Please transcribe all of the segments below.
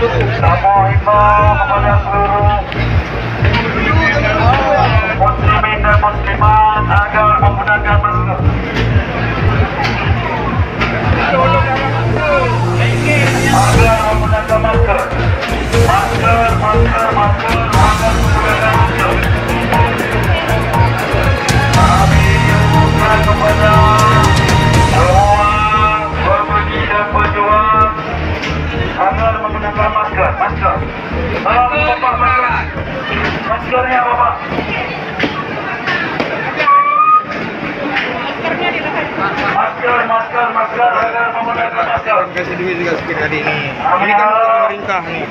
kepada seluruh muslimin dan muslimat agar menggunakan masker. Agar menggunakan masker. Masker menggunakan masker. Kami juga kepada semua pembeli dan penjual agar menggunakan masker. Tolong Bapak masker. Maskernya Bapak. Masker agar menggunakan masker. Kasih duit juga sedikit tadi ini. Ini kan untuk pemerintah nih.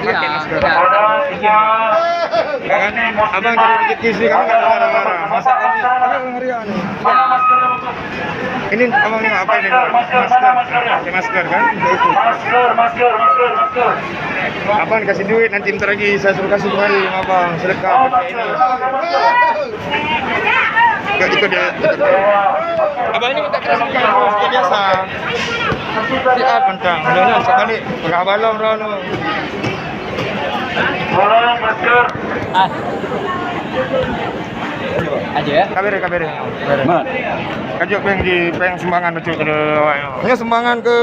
Pakai masker. Kan abang dari rezeki sih kan nggak marah-marah. Masa ini hari-hari nih. Ini abang ini apa ini? Pakai masker kan? Masker. Abang kasih duit nanti ntar lagi saya suruh kasih kembali sama abang sedekah pakai ini. Ikut dia. Abang ini minta kerasikan seperti biasa. Siap bentang. Mudah-mudahan sekali pegah balong rono. Tolong masker. Aja ya. Kabere. Kajuk peng sumbangan betul ke awaknya. Hanya sumbangan ke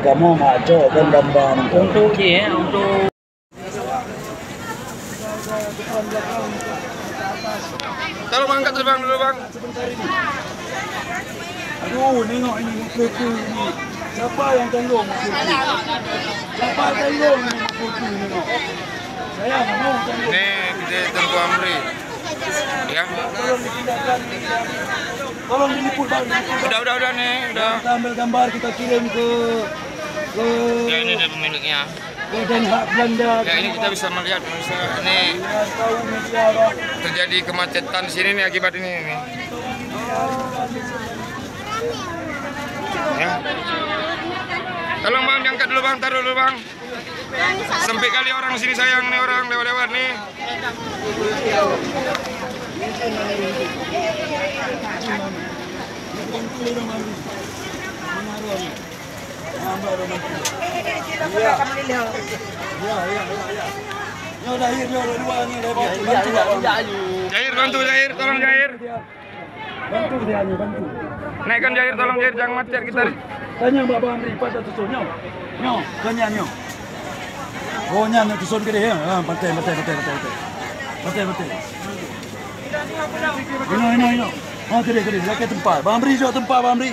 Kamu maco kan gambar untuk dia untuk tolong angkat terbang dulu bang. Aduh, nengok ini muka-muka ini. Siapa yang tanggung muka-muka? Siapa tanggung muka-muka nengok? Saya mau tanggung. Ini kita tunggu Amri. Ya. Tolong diliput bang. Udah nih, udah. Kita ambil gambar, kita kirim ke Ya ini dia pemiliknya. ke Den Haag Belanda. Ya ini kita bisa melihat ini terjadi kemacetan di sini nih akibat ini nih. Ya. Tolong bang, diangkat dulu bang, taruh dulu bang. Sempit kali orang sini sayang nih, orang lewat-lewat nih. Jair bantu Jair, tolong Jair. Bantu dia bantu. Naikkan Jair, tolong Jair, jangan macet kita. Tanya Mbak Amri pada tusunnya. Nyo, tanya nyo. Oh nya tusun ke dia. Betul. Ini. Oh, tadi. Dekat tempat. Mbak Amri jauh tempat Mbak Amri.